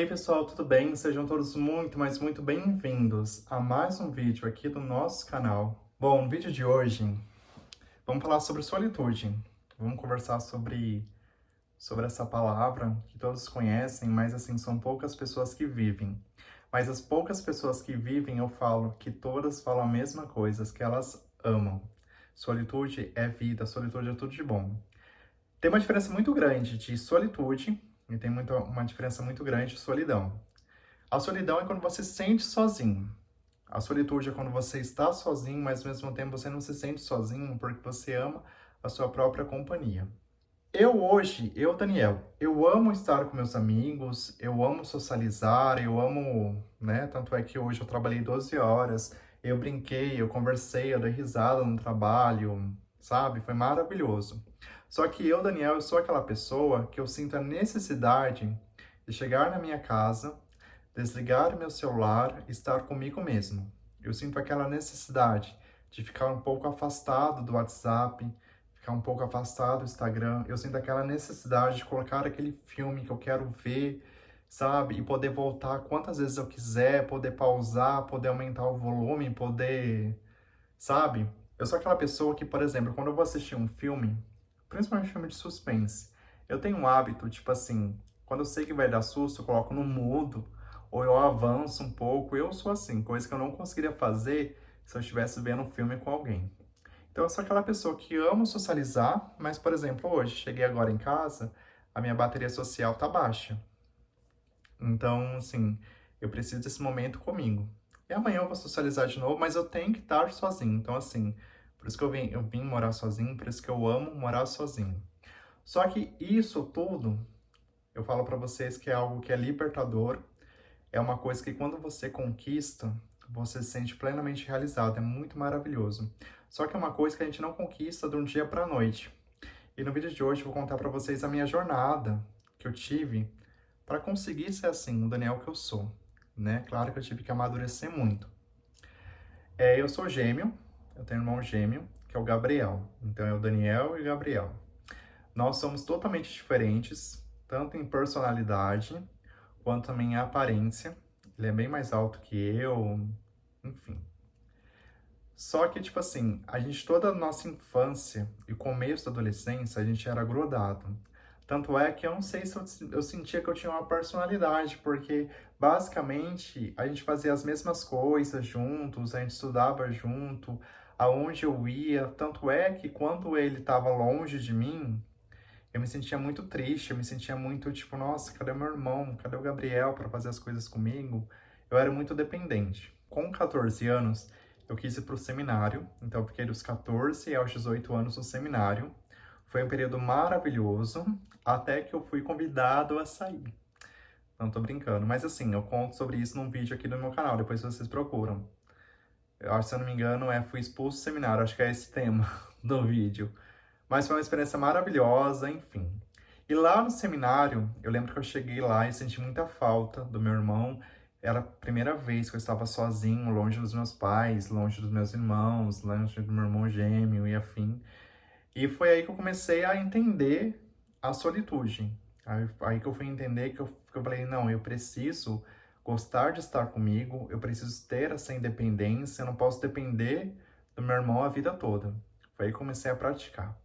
aí pessoal, tudo bem? Sejam todos muito, mas muito bem-vindos a mais um vídeo aqui do nosso canal. Bom, no vídeo de hoje, vamos falar sobre solitude. Vamos conversar sobre essa palavra que todos conhecem, mas assim, são poucas pessoas que vivem. Mas as poucas pessoas que vivem, eu falo que todas falam a mesma coisa, que elas amam. Solitude é vida, solitude é tudo de bom. Tem uma diferença muito grande de solitude e tem uma diferença muito grande de solidão. A solidão é quando você se sente sozinho. A solitude é quando você está sozinho, mas ao mesmo tempo você não se sente sozinho porque você ama a sua própria companhia. Daniel, eu amo estar com meus amigos, eu amo socializar, eu amo, né? Tanto é que hoje eu trabalhei 12 horas, eu brinquei, eu conversei, eu dei risada no trabalho, sabe? Foi maravilhoso. Só que Daniel, eu sou aquela pessoa que eu sinto a necessidade de chegar na minha casa, desligar meu celular e estar comigo mesmo. Eu sinto aquela necessidade de ficar um pouco afastado do WhatsApp, ficar um pouco afastado do Instagram. Eu sinto aquela necessidade de colocar aquele filme que eu quero ver, sabe? E poder voltar quantas vezes eu quiser, poder pausar, poder aumentar o volume, poder, sabe? Eu sou aquela pessoa que, por exemplo, quando eu vou assistir um filme, principalmente filme de suspense, eu tenho um hábito, tipo assim, quando eu sei que vai dar susto, eu coloco no mudo, ou eu avanço um pouco. Eu sou assim, coisa que eu não conseguiria fazer se eu estivesse vendo um filme com alguém. Então, eu sou aquela pessoa que amo socializar, mas, por exemplo, hoje, cheguei agora em casa, a minha bateria social tá baixa. Então, assim, eu preciso desse momento comigo. E amanhã eu vou socializar de novo, mas eu tenho que estar sozinho. Então, assim, por isso que eu vim morar sozinho, por isso que eu amo morar sozinho. Só que isso tudo, eu falo pra vocês que é algo que é libertador, é uma coisa que quando você conquista, você se sente plenamente realizado, é muito maravilhoso. Só que é uma coisa que a gente não conquista de um dia pra noite. E no vídeo de hoje eu vou contar pra vocês a minha jornada que eu tive para conseguir ser assim, o Daniel que eu sou, né? Claro que eu tive que amadurecer muito. Eu sou gêmeo, eu tenho um irmão gêmeo, que é o Gabriel. Então é o Daniel e o Gabriel. Nós somos totalmente diferentes, tanto em personalidade, quanto também em aparência. Ele é bem mais alto que eu, enfim. Só que, tipo assim, a gente, toda a nossa infância e começo da adolescência, a gente era grudado. Tanto é que eu não sei se eu sentia que eu tinha uma personalidade, porque basicamente a gente fazia as mesmas coisas juntos, a gente estudava junto, aonde eu ia. Tanto é que quando ele estava longe de mim, eu me sentia muito triste, eu me sentia muito tipo, nossa, cadê meu irmão? Cadê o Gabriel para fazer as coisas comigo? Eu era muito dependente. Com 14 anos, eu quis ir para o seminário, então eu fiquei dos 14 aos 18 anos no seminário. Foi um período maravilhoso, até que eu fui convidado a sair. Não tô brincando, mas assim, eu conto sobre isso num vídeo aqui no meu canal, depois vocês procuram. Eu acho, se eu não me engano, fui expulso do seminário, acho que é esse tema do vídeo. Mas foi uma experiência maravilhosa, enfim. E lá no seminário, eu lembro que eu cheguei lá e senti muita falta do meu irmão. Era a primeira vez que eu estava sozinho, longe dos meus pais, longe dos meus irmãos, longe do meu irmão gêmeo e afim. E foi aí que eu comecei a entender a solitude. Aí que eu fui entender que eu falei, não, eu preciso gostar de estar comigo, eu preciso ter essa independência, eu não posso depender do meu irmão a vida toda. Foi aí que eu comecei a praticar.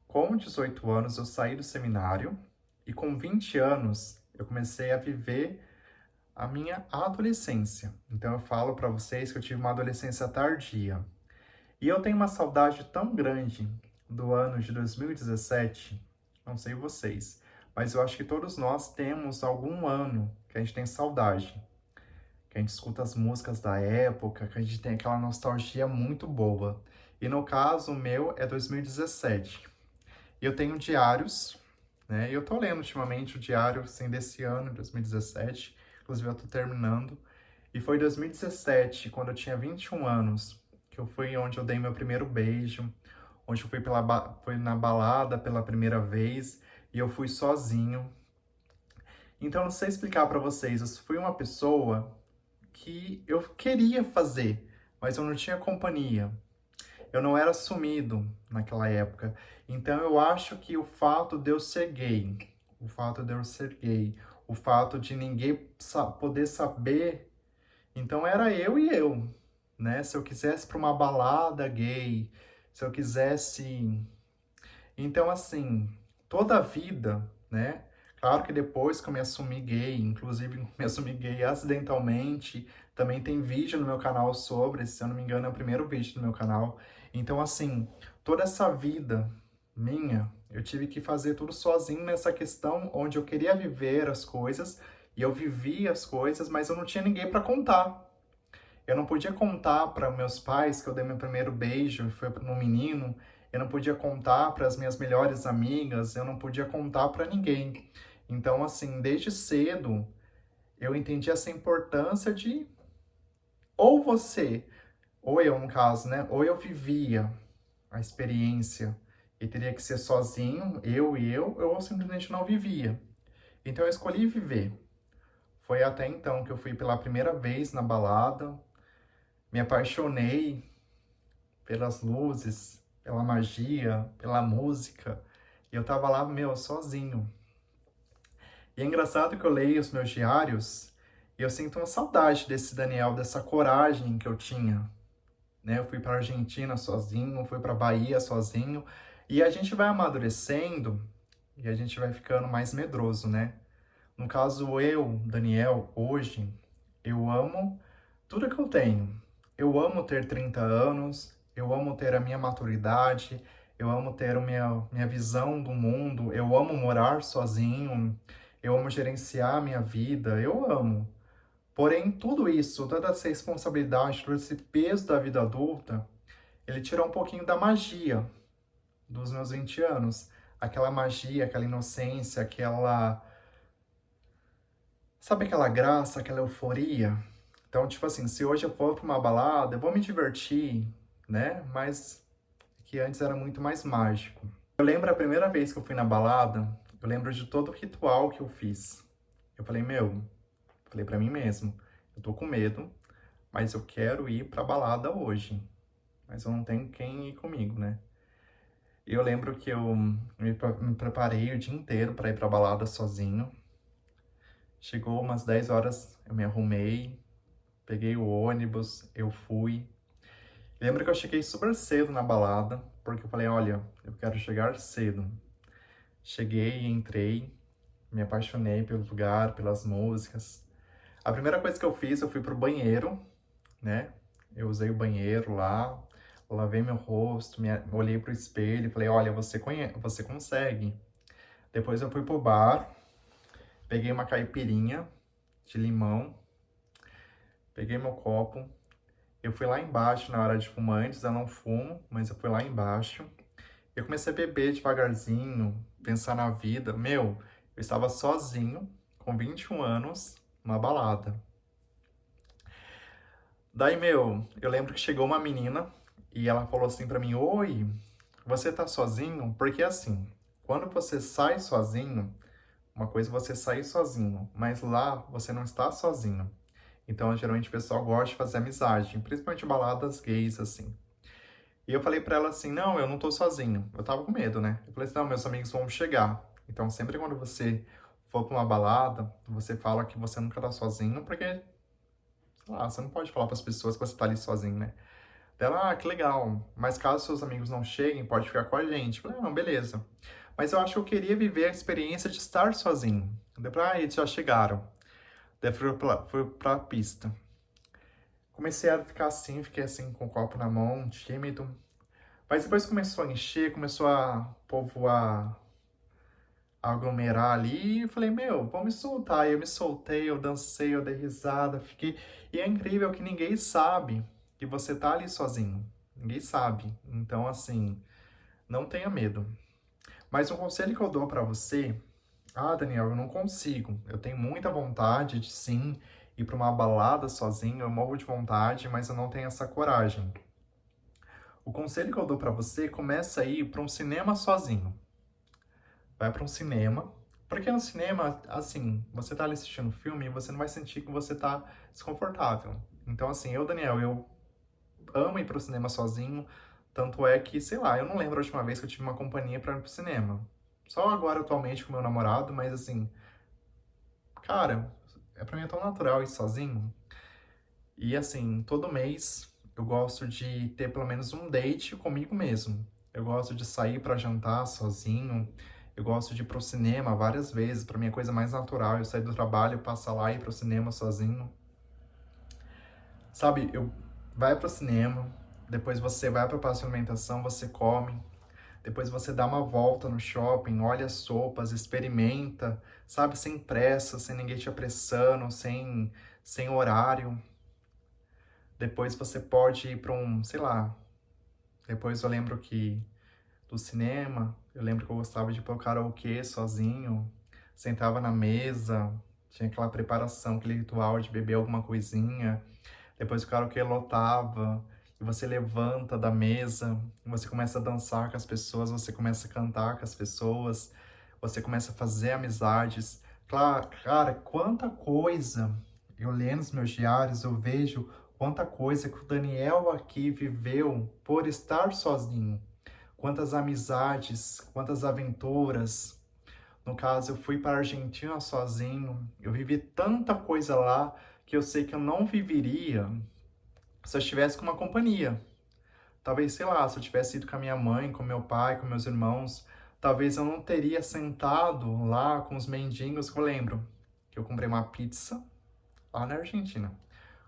Com 18 anos, eu saí do seminário e com 20 anos, eu comecei a viver a minha adolescência. Então, eu falo para vocês que eu tive uma adolescência tardia. E eu tenho uma saudade tão grande do ano de 2017, não sei vocês, mas eu acho que todos nós temos algum ano que a gente tem saudade, que a gente escuta as músicas da época, que a gente tem aquela nostalgia muito boa. E no caso, o meu é 2017. E eu tenho diários, né? E eu tô lendo ultimamente o diário, assim, desse ano, 2017. Inclusive, eu tô terminando. E foi em 2017, quando eu tinha 21 anos, que eu fui onde eu dei meu primeiro beijo, onde eu fui na balada pela primeira vez, e eu fui sozinho. Então, não sei explicar pra vocês, eu fui uma pessoa que eu queria fazer, mas eu não tinha companhia. Eu não era sumido naquela época. Então eu acho que o fato de eu ser gay, o fato de ninguém poder saber. Então era eu e eu, né? Se eu quisesse para uma balada gay, se eu quisesse. Então, assim, toda a vida, né? Claro que depois que eu me assumi gay, inclusive me assumi gay acidentalmente, também tem vídeo no meu canal sobre, se eu não me engano, é o primeiro vídeo do meu canal. Então, assim, toda essa vida minha, eu tive que fazer tudo sozinho nessa questão onde eu queria viver as coisas e eu vivia as coisas, mas eu não tinha ninguém para contar. Eu não podia contar para meus pais que eu dei meu primeiro beijo e foi no menino. Eu não podia contar para as minhas melhores amigas. Eu não podia contar para ninguém. Então, assim, desde cedo, eu entendi essa importância de ou você, ou eu no caso, né? Ou eu vivia a experiência e teria que ser sozinho, eu e eu, ou eu simplesmente não vivia. Então eu escolhi viver. Foi até então que eu fui pela primeira vez na balada, me apaixonei pelas luzes, pela magia, pela música. E eu tava lá, meu, sozinho. E é engraçado que eu leio os meus diários e eu sinto uma saudade desse Daniel, dessa coragem que eu tinha, né? Eu fui para Argentina sozinho, fui para Bahia sozinho, e a gente vai amadurecendo e a gente vai ficando mais medroso, né? No caso, eu, Daniel, hoje, eu amo tudo que eu tenho. Eu amo ter 30 anos, eu amo ter a minha maturidade, eu amo ter a minha visão do mundo, eu amo morar sozinho, eu amo gerenciar a minha vida, eu amo. Porém, tudo isso, toda essa responsabilidade, todo esse peso da vida adulta, ele tira um pouquinho da magia dos meus 20 anos. Aquela magia, aquela inocência, aquela. Sabe aquela graça, aquela euforia? Então, tipo assim, se hoje eu for pra uma balada, eu vou me divertir, né? Mas que antes era muito mais mágico. Eu lembro a primeira vez que eu fui na balada, eu lembro de todo o ritual que eu fiz. Eu falei, meu, falei pra mim mesmo, eu tô com medo, mas eu quero ir pra balada hoje. Mas eu não tenho quem ir comigo, né? E eu lembro que eu me preparei o dia inteiro pra ir pra balada sozinho. Chegou umas 10 horas, eu me arrumei, peguei o ônibus, eu fui. Lembro que eu cheguei super cedo na balada, porque eu falei, olha, eu quero chegar cedo. Cheguei, entrei, me apaixonei pelo lugar, pelas músicas. A primeira coisa que eu fiz, eu fui pro banheiro, né? Eu usei o banheiro lá, lavei meu rosto, olhei pro espelho e falei, olha, você consegue. Depois eu fui pro bar, peguei uma caipirinha de limão, peguei meu copo, eu fui lá embaixo na hora de fumar, antes eu não fumo, mas eu fui lá embaixo. Eu comecei a beber devagarzinho, pensar na vida. Meu, eu estava sozinho, com 21 anos, numa balada. Daí, meu, eu lembro que chegou uma menina e ela falou assim pra mim: Oi, você tá sozinho? Porque assim, quando você sai sozinho, uma coisa é você sair sozinho, mas lá você não está sozinho. Então, geralmente o pessoal gosta de fazer amizade, principalmente baladas gays, assim. E eu falei pra ela assim, não, eu não tô sozinho. Eu tava com medo, né? Eu falei assim, não, meus amigos vão chegar. Então, sempre quando você for pra uma balada, você fala que você nunca tá sozinho, porque, sei lá, você não pode falar pras pessoas que você tá ali sozinho, né? Ela, que legal. Mas caso seus amigos não cheguem, pode ficar com a gente. Eu falei, não, beleza. Mas eu acho que eu queria viver a experiência de estar sozinho. Depois, eles já chegaram. Daí fui pra pista. Comecei a ficar assim, fiquei assim com o copo na mão, tímido. Mas depois começou a encher, começou a povoar, a aglomerar ali, e eu falei, meu, vou me soltar. E eu me soltei, eu dancei, eu dei risada, fiquei. E é incrível que ninguém sabe que você tá ali sozinho. Ninguém sabe. Então, assim, não tenha medo. Mas um conselho que eu dou pra você, Daniel, eu não consigo. Eu tenho muita vontade de sim ir pra uma balada sozinho, eu morro de vontade, mas eu não tenho essa coragem. O conselho que eu dou pra você, começa a ir pra um cinema sozinho. Vai pra um cinema, porque no cinema, assim, você tá ali assistindo um filme e você não vai sentir que você tá desconfortável. Então, assim, Daniel, eu amo ir pro cinema sozinho, tanto é que, sei lá, eu não lembro a última vez que eu tive uma companhia pra ir pro cinema. Só agora, atualmente, com meu namorado, mas assim, cara, pra mim é tão natural ir sozinho. E assim, todo mês eu gosto de ter pelo menos um date comigo mesmo. Eu gosto de sair pra jantar sozinho. Eu gosto de ir pro cinema várias vezes. Pra mim é a coisa mais natural. Eu sair do trabalho, passar lá e ir pro cinema sozinho. Sabe, eu vai pro cinema, depois você vai pra praça de alimentação, você come, depois você dá uma volta no shopping, olha as sopas, experimenta, sabe, sem pressa, sem ninguém te apressando, sem horário. Depois você pode ir para um, sei lá. Depois eu lembro que do cinema, eu lembro que eu gostava de ir pro karaokê sozinho, sentava na mesa, tinha aquela preparação, aquele ritual de beber alguma coisinha. Depois o karaokê lotava, e você levanta da mesa, e você começa a dançar com as pessoas, você começa a cantar com as pessoas, você começa a fazer amizades. Claro, cara, quanta coisa! Eu lendo os meus diários, eu vejo quanta coisa que o Daniel aqui viveu por estar sozinho. Quantas amizades, quantas aventuras. No caso, eu fui para a Argentina sozinho. Eu vivi tanta coisa lá que eu sei que eu não viveria se eu estivesse com uma companhia. Talvez, sei lá, se eu tivesse ido com a minha mãe, com meu pai, com meus irmãos, talvez eu não teria sentado lá com os mendigos que eu lembro. Que eu comprei uma pizza lá na Argentina.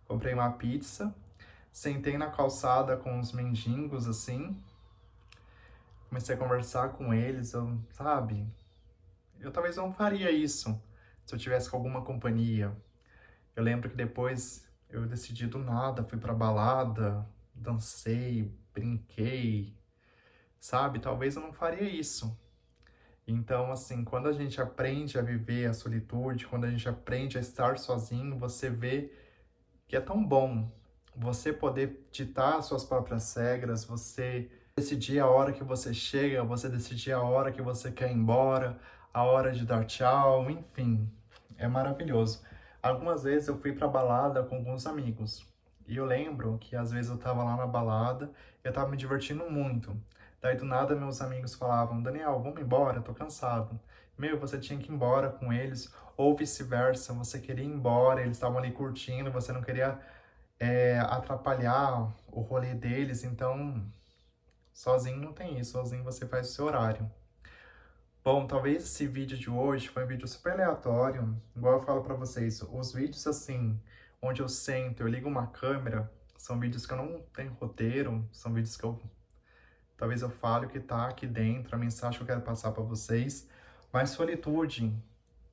Comprei uma pizza, sentei na calçada com os mendigos assim, comecei a conversar com eles, eu, sabe? Eu talvez não faria isso se eu tivesse com alguma companhia. Eu lembro que depois eu decidi do nada, fui pra balada, dancei, brinquei, sabe? Talvez eu não faria isso. Então, assim, quando a gente aprende a viver a solitude, quando a gente aprende a estar sozinho, você vê que é tão bom você poder ditar as suas próprias regras, você decidir a hora que você chega, você decidir a hora que você quer ir embora, a hora de dar tchau, enfim, é maravilhoso. Algumas vezes eu fui pra balada com alguns amigos. E eu lembro que às vezes eu tava lá na balada, eu tava me divertindo muito. Daí do nada meus amigos falavam: Daniel, vamos embora, tô cansado. Meu, você tinha que ir embora com eles, ou vice-versa, você queria ir embora, eles estavam ali curtindo, você não queria atrapalhar o rolê deles, então sozinho não tem isso, sozinho você faz o seu horário. Bom, talvez esse vídeo de hoje foi um vídeo super aleatório, igual eu falo pra vocês, os vídeos assim, onde eu sento, eu ligo uma câmera, são vídeos que eu não tenho roteiro, são vídeos que eu talvez eu fale o que tá aqui dentro, a mensagem que eu quero passar pra vocês, mas solitude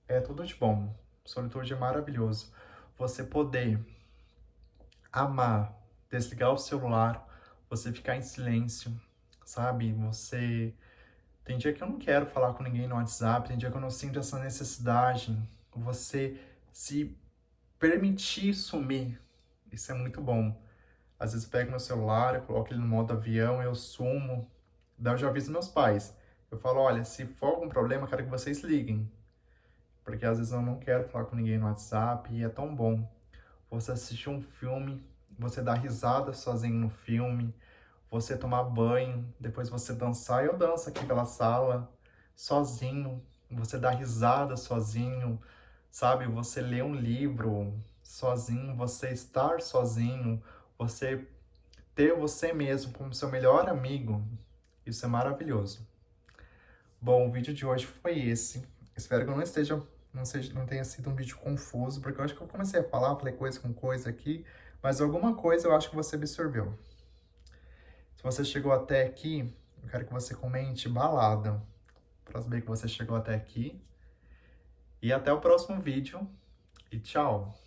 é tudo de bom, solitude é maravilhoso. Você poder amar, desligar o celular, você ficar em silêncio, sabe? Você. Tem dia que eu não quero falar com ninguém no WhatsApp, tem dia que eu não sinto essa necessidade. Você se permitir sumir, isso é muito bom. Às vezes eu pego meu celular, eu coloco ele no modo avião, eu sumo. Daí eu já aviso meus pais. Eu falo, olha, se for algum problema, eu quero que vocês liguem. Porque às vezes eu não quero falar com ninguém no WhatsApp e é tão bom. Você assistir um filme, você dar risada sozinho no filme, você tomar banho, depois você dançar. Eu danço aqui pela sala, sozinho, você dar risada sozinho, sabe? Você ler um livro sozinho, você estar sozinho, você ter você mesmo como seu melhor amigo. Isso é maravilhoso. Bom, o vídeo de hoje foi esse. Espero que eu não tenha sido um vídeo confuso, porque eu acho que eu comecei a falar, falei coisa com coisa aqui, mas alguma coisa eu acho que você absorveu. Se você chegou até aqui, eu quero que você comente balada, para saber que você chegou até aqui. E até o próximo vídeo, e tchau!